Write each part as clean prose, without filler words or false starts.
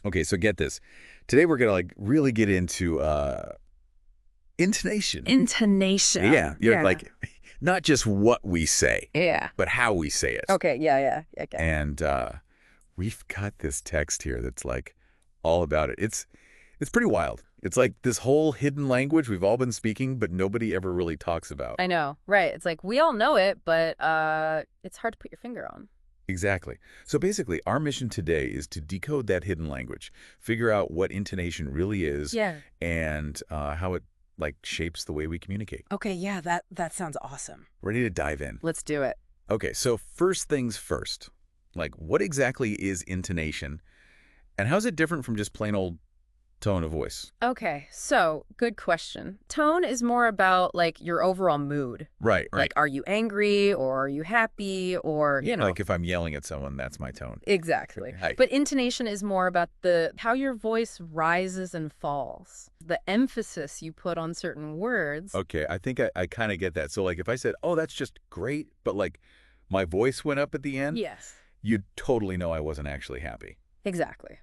Okay, so get this. Today we're going to like really get into intonation. Intonation. Yeah, like not just what we say, Yeah. but how we say it. Okay, yeah. Okay. And we've got this text here that's like all about it. It's pretty wild. It's like this whole hidden language we've all been speaking, but nobody ever really talks about. I know. Right. It's like we all know it, but it's hard to put your finger on. Exactly. So basically, our mission today is to decode that hidden language, figure out what intonation really is, Yeah. and how it like shapes the way we communicate. Okay, yeah, that sounds awesome. Ready to dive in? Let's do it. Okay, so first things first. Like, what exactly is intonation, and how's it different from just plain old tone of voice? Okay, so good question. Tone is more about like your overall mood. Right. Like, are you angry or are you happy or, Like if I'm yelling at someone, that's my tone. Exactly. Hi. But intonation is more about how your voice rises and falls. The emphasis you put on certain words. Okay, I think I kind of get that. So like if I said, oh, that's just great, but like my voice went up at the end, Yes. you'd totally know I wasn't actually happy. Exactly.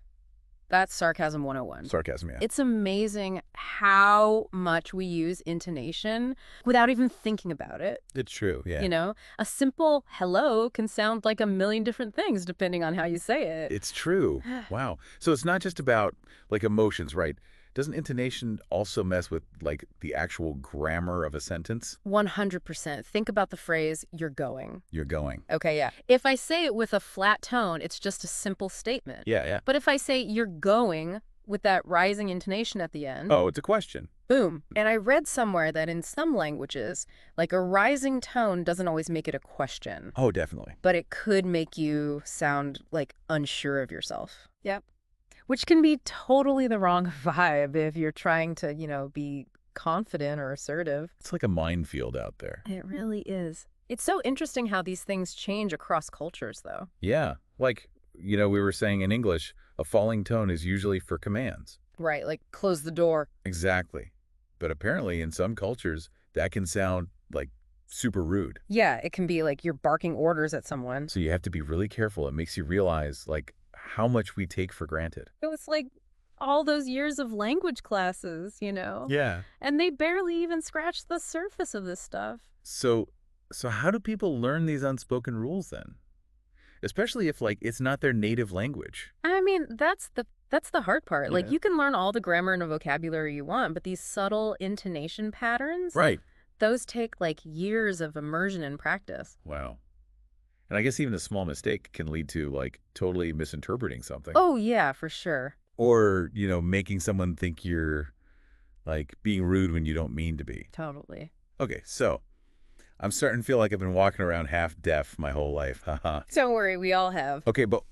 That's sarcasm 101. Sarcasm, yeah. It's amazing how much we use intonation without even thinking about it. It's true, yeah. A simple hello can sound like a million different things depending on how you say it. It's true. Wow. So it's not just about like emotions, right? Doesn't intonation also mess with like the actual grammar of a sentence? 100%. Think about the phrase, you're going. You're going. Okay, yeah. If I say it with a flat tone, it's just a simple statement. Yeah. But if I say you're going with that rising intonation at the end, Oh, it's a question. boom. And I read somewhere that in some languages, like a rising tone doesn't always make it a question, Oh, definitely. but it could make you sound like unsure of yourself. Yep. Which can be totally the wrong vibe if you're trying to, be confident or assertive. It's like a minefield out there. It really is. It's so interesting how these things change across cultures, though. Yeah. Like, we were saying in English, a falling tone is usually for commands. Right, like close the door. Exactly. But apparently in some cultures, that can sound like super rude. Yeah, it can be like you're barking orders at someone. So you have to be really careful. It makes you realize like how much we take for granted. It was like all those years of language classes, Yeah. And they barely even scratched the surface of this stuff. So how do people learn these unspoken rules then? Especially if like it's not their native language. I mean, that's the hard part. Like Yeah. you can learn all the grammar and vocabulary you want, but these subtle intonation patterns, Right. those take like years of immersion and practice. Wow. And I guess even a small mistake can lead to like totally misinterpreting something. Oh, yeah, for sure. Or, making someone think you're like being rude when you don't mean to be. Totally. Okay, so I'm starting to feel like I've been walking around half deaf my whole life. Haha. Don't worry, we all have. Okay, but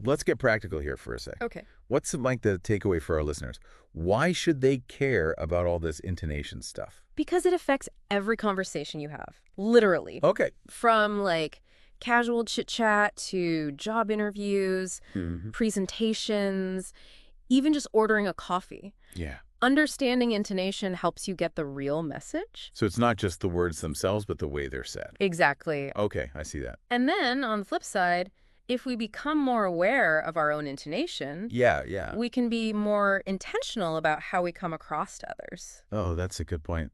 let's get practical here for a sec. Okay. What's like the takeaway for our listeners? Why should they care about all this intonation stuff? Because it affects every conversation you have. Literally. Okay. From like casual chit chat to job interviews, Mm-hmm. presentations, even just ordering a coffee. Yeah. Understanding intonation helps you get the real message. So it's not just the words themselves, but the way they're said. Exactly. Okay, I see that. And then on the flip side, if we become more aware of our own intonation, Yeah. we can be more intentional about how we come across to others. Oh, that's a good point.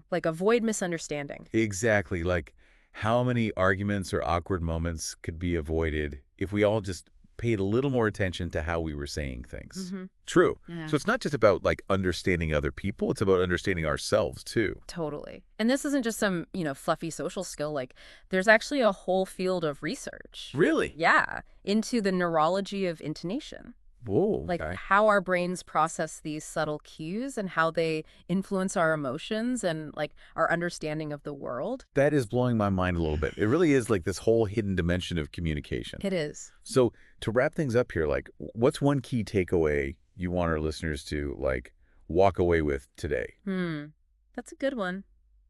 Like avoid misunderstanding. Exactly. Like how many arguments or awkward moments could be avoided if we all just paid a little more attention to how we were saying things. Mm-hmm. True. Yeah. So it's not just about like understanding other people, it's about understanding ourselves too. Totally. And this isn't just some, fluffy social skill. Like there's actually a whole field of research. Really? Yeah, into the neurology of intonation. Whoa. Like okay. how our brains process these subtle cues and how they influence our emotions and like our understanding of the world. That is blowing my mind a little bit. It really is like this whole hidden dimension of communication. It is. So to wrap things up here, like what's one key takeaway you want our listeners to like walk away with today? That's a good one.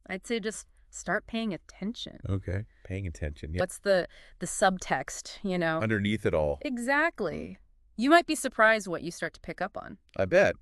I'd say just start paying attention. Okay. Paying attention. Yeah. What's the subtext, Underneath it all. Exactly. You might be surprised what you start to pick up on. I bet.